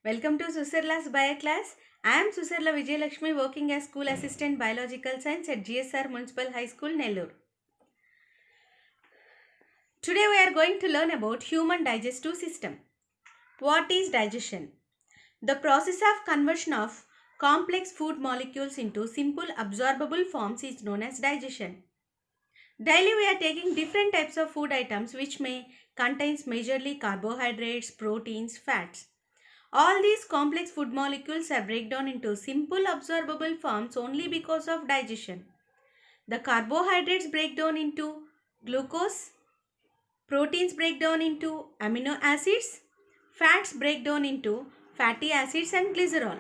Welcome to Suserla's Bio Class. I am Suserla Vijayalakshmi, working as School Assistant Biological Science at GSR Municipal High School, Nellore. Today we are going to learn about human digestive system. What is digestion? The process of conversion of complex food molecules into simple absorbable forms is known as digestion. Daily we are taking different types of food items which may contains majorly carbohydrates, proteins, fats. All these complex food molecules are break down into simple absorbable forms only because of digestion. The carbohydrates break down into glucose, proteins break down into amino acids, fats break down into fatty acids and glycerol.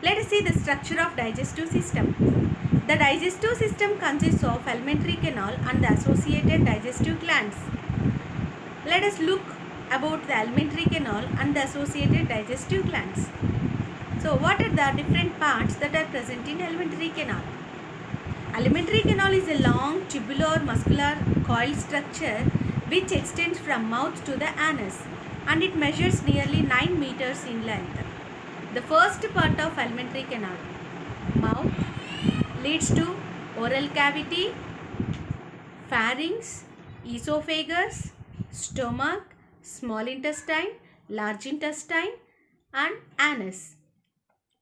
Let us see the structure of digestive system. The digestive system consists of alimentary canal and the associated digestive glands. Let us look about the alimentary canal and the associated digestive glands. So, what are the different parts that are present in alimentary canal? Alimentary canal is a long tubular muscular coiled structure which extends from mouth to the anus and it measures nearly 9 meters in length. The first part of alimentary canal, mouth, leads to oral cavity, pharynx, esophagus, stomach, small intestine, large intestine and anus.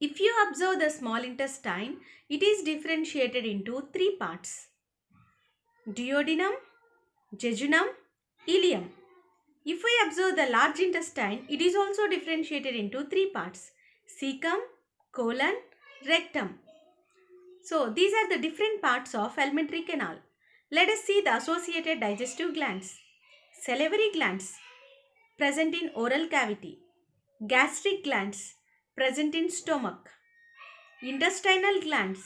If you observe the small intestine, it is differentiated into three parts: duodenum, jejunum, ileum. If we observe the large intestine, it is also differentiated into three parts: cecum, colon, rectum. So these are the different parts of alimentary canal. Let us see the associated digestive glands. Salivary glands present in oral cavity. Gastric glands present in stomach. Intestinal glands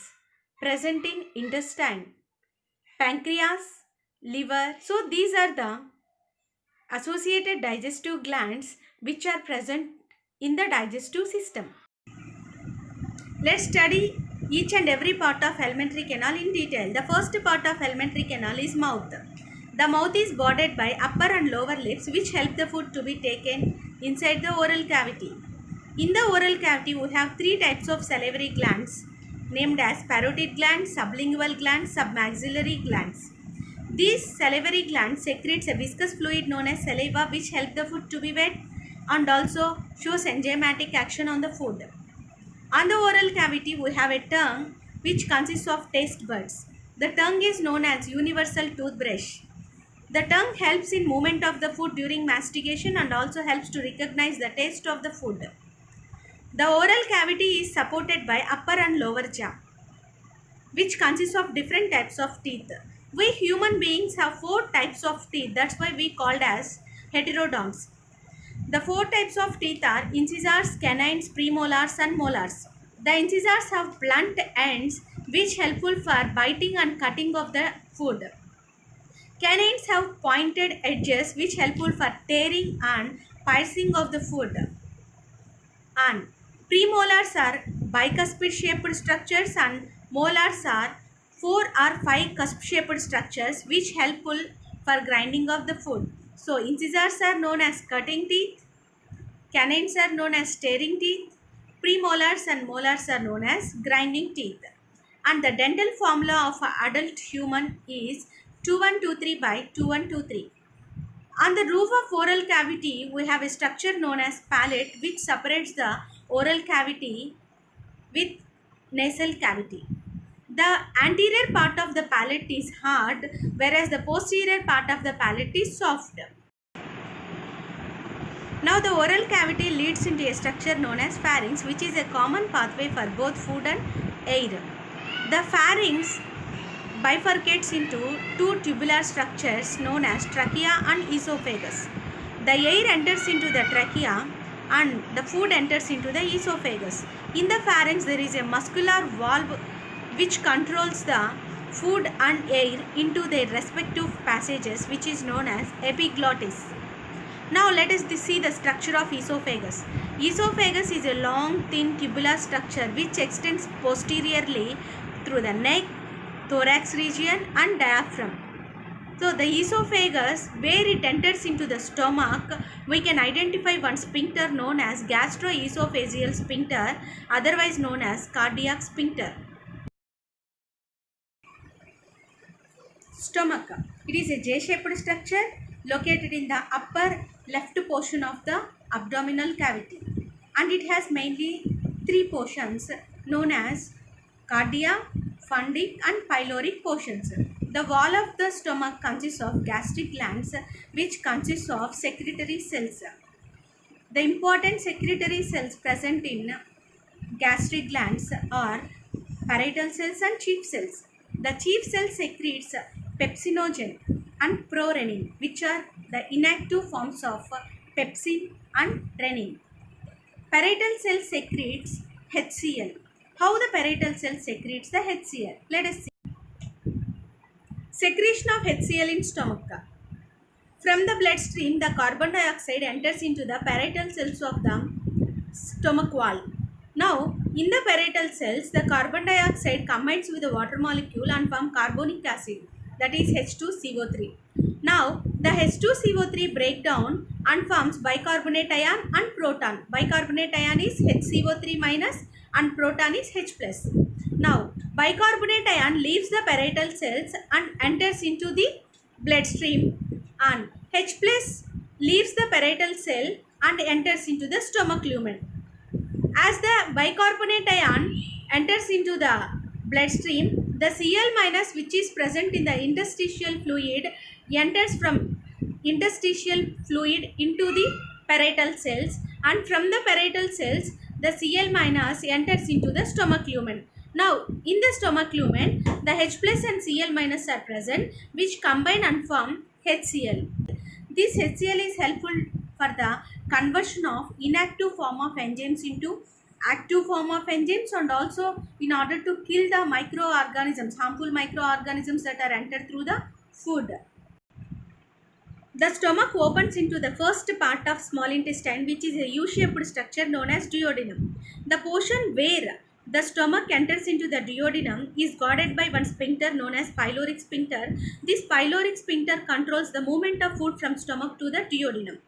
present in intestine. Pancreas, liver. So these are the associated digestive glands which are present in the digestive system. Let's study each and every part of alimentary canal in detail. The first part of alimentary canal is mouth. The mouth is bordered by upper and lower lips which help the food to be taken inside the oral cavity. In the oral cavity, we have three types of salivary glands named as parotid glands, sublingual glands, submaxillary glands. These salivary glands secretes a viscous fluid known as saliva which help the food to be wet and also shows enzymatic action on the food. On the oral cavity, we have a tongue which consists of taste buds. The tongue is known as universal toothbrush. The tongue helps in movement of the food during mastication and also helps to recognize the taste of the food. The oral cavity is supported by upper and lower jaw, which consists of different types of teeth. We human beings have 4 types of teeth. That's why we called as heterodonts. The 4 types of teeth are incisors, canines, premolars and molars. The incisors have blunt ends which helpful for biting and cutting of the food. Canines have pointed edges which helpful for tearing and piercing of the food. And premolars are bicuspid shaped structures and molars are 4 or 5 cusp shaped structures which helpful for grinding of the food. So incisors are known as cutting teeth, canines are known as tearing teeth, premolars and molars are known as grinding teeth. And the dental formula of an adult human is 2123 by 2123. On the roof of oral cavity, we have a structure known as palate which separates the oral cavity with nasal cavity. The anterior part of the palate is hard, whereas the posterior part of the palate is soft. Now the oral cavity leads into a structure known as pharynx, which is a common pathway for both food and air. The pharynx bifurcates into 2 tubular structures known as trachea and esophagus. The air enters into the trachea and the food enters into the esophagus. In the pharynx, there is a muscular valve which controls the food and air into their respective passages, which is known as epiglottis. Now let us see the structure of esophagus. Esophagus is a long, thin tubular structure which extends posteriorly through the neck, thorax region and diaphragm. So the esophagus, where it enters into the stomach, we can identify one sphincter known as gastroesophageal sphincter, otherwise known as cardiac sphincter. Stomach. It is a J-shaped structure located in the upper left portion of the abdominal cavity, and it has mainly three portions known as cardia, fundic and pyloric portions. The wall of the stomach consists of gastric glands, which consists of secretory cells. The important secretory cells present in gastric glands are parietal cells and chief cells. The chief cell secretes pepsinogen and prorenin, which are the inactive forms of pepsin and renin. Parietal cell secretes HCl. How the parietal cell secretes the HCl? Let us see. Secretion of HCl in stomach. From the bloodstream, the carbon dioxide enters into the parietal cells of the stomach wall. Now, in the parietal cells, the carbon dioxide combines with the water molecule and forms carbonic acid, that is H2CO3. Now, the H2CO3 breaks down and forms bicarbonate ion and proton. Bicarbonate ion is HCO3 minus and proton is H plus. Now, bicarbonate ion leaves the parietal cells and enters into the bloodstream, and H plus leaves the parietal cell and enters into the stomach lumen. As the bicarbonate ion enters into the bloodstream, the Cl minus, which is present in the interstitial fluid, enters from interstitial fluid into the parietal cells, and from the parietal cells the Cl minus enters into the stomach lumen. Now, in the stomach lumen, the H plus and Cl minus are present, which combine and form HCl. This HCl is helpful for the conversion of inactive form of enzymes into active form of enzymes, and also in order to kill the microorganisms, harmful microorganisms that are entered through the food. The stomach opens into the first part of small intestine, which is a U-shaped structure known as duodenum. The portion where the stomach enters into the duodenum is guarded by one sphincter known as pyloric sphincter. This pyloric sphincter controls the movement of food from stomach to the duodenum.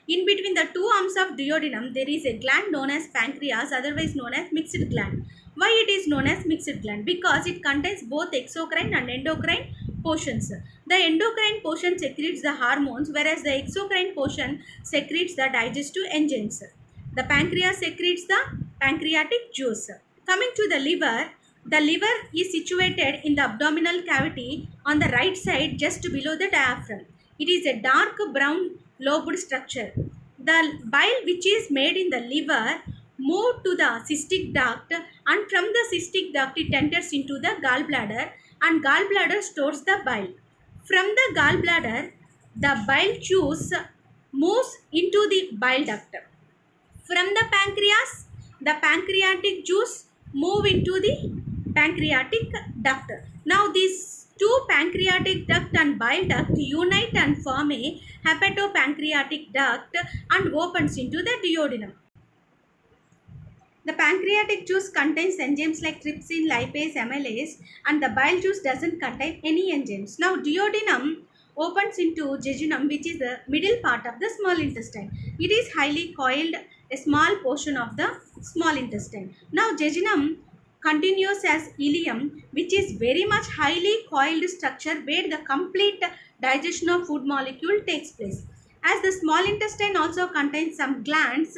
In between the two arms of duodenum, there is a gland known as pancreas, otherwise known as mixed gland. Why it is known as mixed gland? Because it contains both exocrine and endocrine portions. The endocrine portion secretes the hormones, whereas the exocrine portion secretes the digestive enzymes. The pancreas secretes the pancreatic juice. Coming to the liver is situated in the abdominal cavity on the right side, just below the diaphragm. It is a dark brown lobed structure. The bile which is made in the liver move to the cystic duct, and from the cystic duct it enters into the gallbladder, and gallbladder stores the bile. From the gallbladder, the bile juice moves into the bile duct. From the pancreas, the pancreatic juice move into the pancreatic duct. Now these two pancreatic duct and bile duct unite and form a hepatopancreatic duct and opens into the duodenum. The pancreatic juice contains enzymes like trypsin, lipase, amylase, and the bile juice doesn't contain any enzymes. Now duodenum opens into jejunum, which is the middle part of the small intestine. It is highly coiled, a small portion of the small intestine. Now jejunum continues as ileum, which is very much highly coiled structure where the complete digestion of food molecule takes place. As the small intestine also contains some glands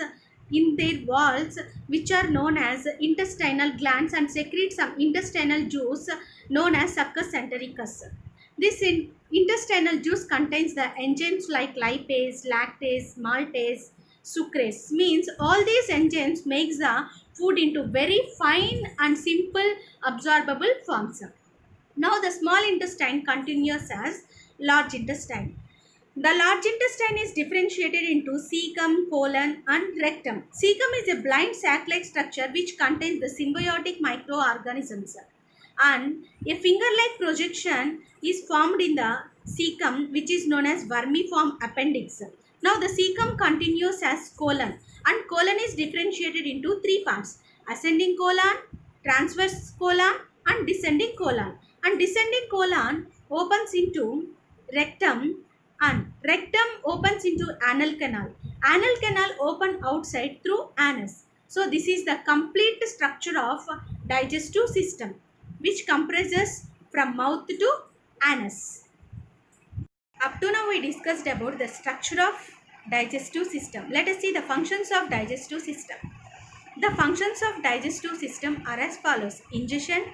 in their walls, which are known as intestinal glands, and secrete some intestinal juice known as succus entericus. This intestinal juice contains the enzymes like lipase, lactase, maltase, sucrase. Means all these enzymes makes the food into very fine and simple absorbable forms. Now the small intestine continues as large intestine. The large intestine is differentiated into cecum, colon and rectum. Cecum is a blind sac-like structure which contains the symbiotic microorganisms, and a finger-like projection is formed in the cecum, which is known as vermiform appendix. Now the cecum continues as colon, and colon is differentiated into three parts: ascending colon, transverse colon and descending colon. And descending colon opens into rectum, and rectum opens into anal canal. Anal canal open outside through anus. So this is the complete structure of digestive system, which comprises from mouth to anus. Up to now we discussed about the structure of digestive system. Let us see the functions of digestive system. The functions of digestive system are as follows: ingestion,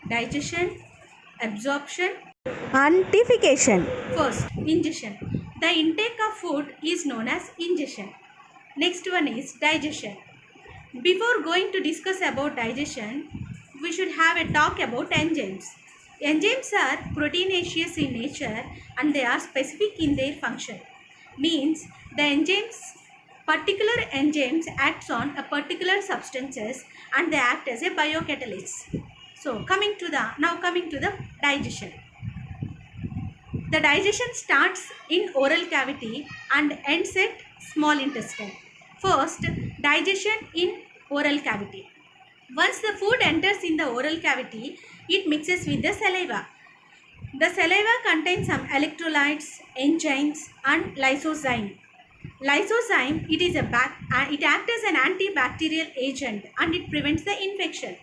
digestion, absorption, and defecation. First, ingestion. The intake of food is known as ingestion. Next one is digestion. Before going to discuss about digestion, we should have a talk about enzymes. Enzymes are proteinaceous in nature and they are specific in their function. Means particular enzymes acts on a particular substances and they act as a biocatalyst. So coming to the digestion. The digestion starts in oral cavity and ends at small intestine. First, digestion in oral cavity. Once the food enters in the oral cavity, it mixes with the saliva. The saliva contains some electrolytes, enzymes, and lysozyme. Lysozyme, it acts as an antibacterial agent and it prevents the infection.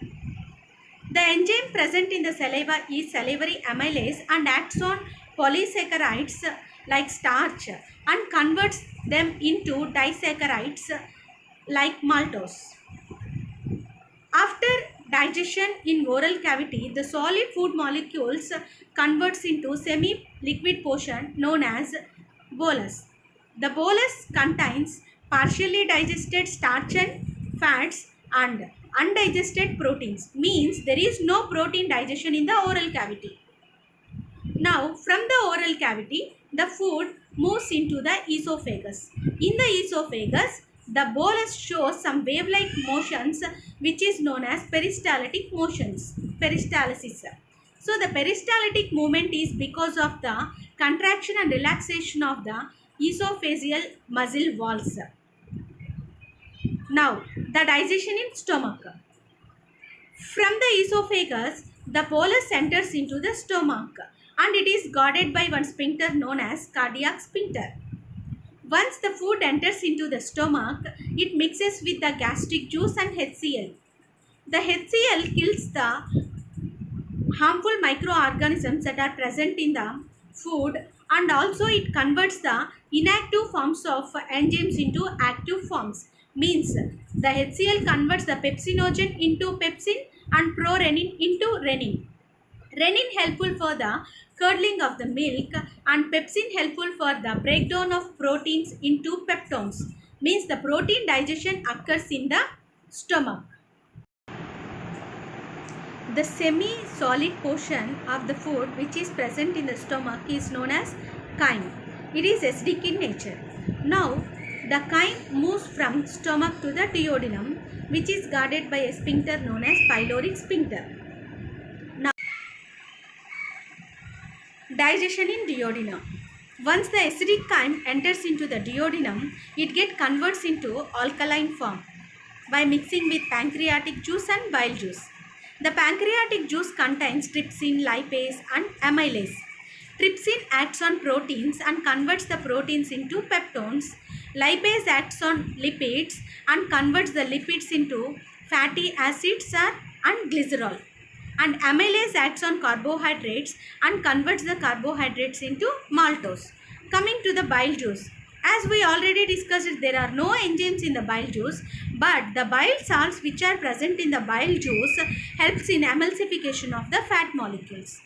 The enzyme present in the saliva is salivary amylase and acts on polysaccharides like starch and converts them into disaccharides like maltose. After digestion in oral cavity, the solid food molecules converts into semi-liquid portion known as bolus. The bolus contains partially digested starch and fats and undigested proteins. Means there is no protein digestion in the oral cavity. Now from the oral cavity, the food moves into the esophagus. In the esophagus, the bolus shows some wave-like motions which is known as peristaltic motions, peristalsis. So the peristaltic movement is because of the contraction and relaxation of the esophageal muscle walls. Now the digestion in stomach. From the esophagus, the bolus enters into the stomach and it is guarded by one sphincter known as cardiac sphincter. Once the food enters into the stomach, it mixes with the gastric juice and HCl. The HCl kills the harmful microorganisms that are present in the food and also it converts the inactive forms of enzymes into active forms. Means the HCl converts the pepsinogen into pepsin and prorenin into renin. Renin helpful for the curdling of the milk and pepsin helpful for the breakdown of proteins into peptones. Means the protein digestion occurs in the stomach. The semi-solid portion of the food which is present in the stomach is known as chyme. It is acidic in nature. Now the chyme moves from stomach to the duodenum which is guarded by a sphincter known as pyloric sphincter. Digestion in duodenum. Once the acidic chyme enters into the duodenum, it converts into alkaline form by mixing with pancreatic juice and bile juice. The pancreatic juice contains trypsin, lipase and amylase. Trypsin acts on proteins and converts the proteins into peptones. Lipase acts on lipids and converts the lipids into fatty acids and glycerol. And amylase acts on carbohydrates and converts the carbohydrates into maltose. Coming to the bile juice. As we already discussed, there are no enzymes in the bile juice, but the bile salts which are present in the bile juice helps in emulsification of the fat molecules.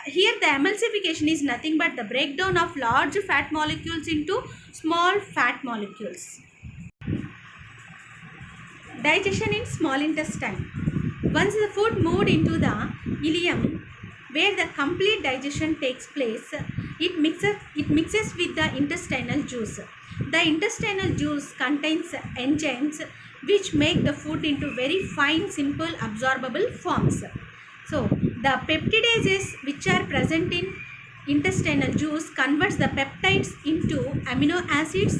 Here the emulsification is nothing but the breakdown of large fat molecules into small fat molecules. Digestion in small intestine. Once the food moved into the ileum, where the complete digestion takes place, it mixes with the intestinal juice. The intestinal juice contains enzymes which make the food into very fine, simple, absorbable forms. So, the peptidases which are present in intestinal juice converts the peptides into amino acids,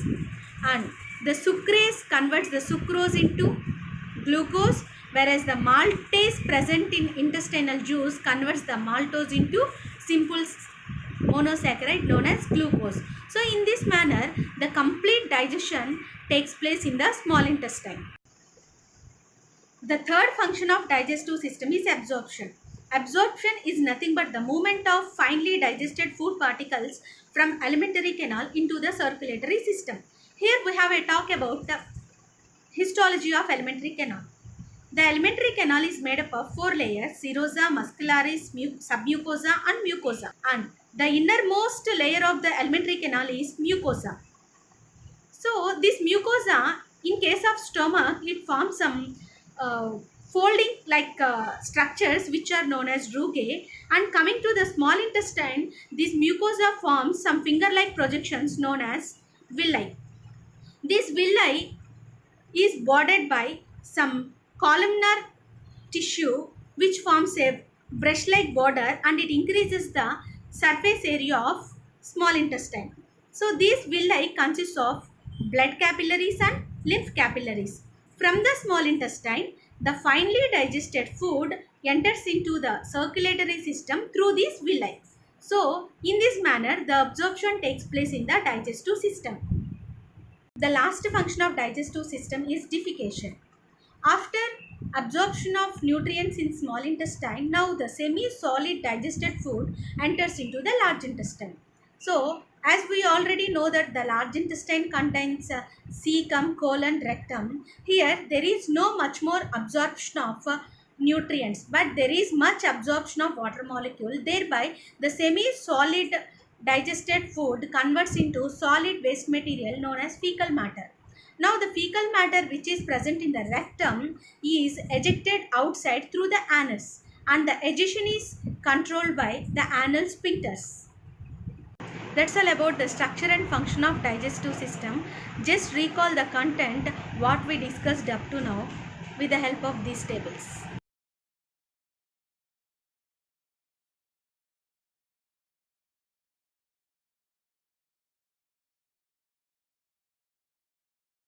and the sucrase converts the sucrose into glucose, whereas the maltase present in intestinal juice converts the maltose into simple monosaccharide known as glucose. So in this manner, the complete digestion takes place in the small intestine. The third function of digestive system is absorption. Absorption is nothing but the movement of finely digested food particles from alimentary canal into the circulatory system. Here we have a talk about the histology of alimentary canal. The alimentary canal is made up of 4 layers: serosa, muscularis, submucosa and mucosa. And the innermost layer of the alimentary canal is mucosa. So this mucosa, in case of stomach, it forms some folding like structures which are known as rugae, and coming to the small intestine, this mucosa forms some finger-like projections known as villi. This villi is bordered by some columnar tissue which forms a brush-like border, and it increases the surface area of small intestine. So these villi consists of blood capillaries and lymph capillaries. From the small intestine, the finely digested food enters into the circulatory system through these villi. So in this manner, the absorption takes place in the digestive system. The last function of digestive system is defecation. After absorption of nutrients in small intestine, now the semi-solid digested food enters into the large intestine. So, as we already know that the large intestine contains cecum, colon, rectum. Here there is no much more absorption of nutrients, but there is much absorption of water molecule. Thereby, the semi-solid digested food converts into solid waste material known as fecal matter. Now the fecal matter which is present in the rectum is ejected outside through the anus, and the ejection is controlled by the anal sphincters. That's all about the structure and function of digestive system. Just recall the content what we discussed up to now with the help of these tables.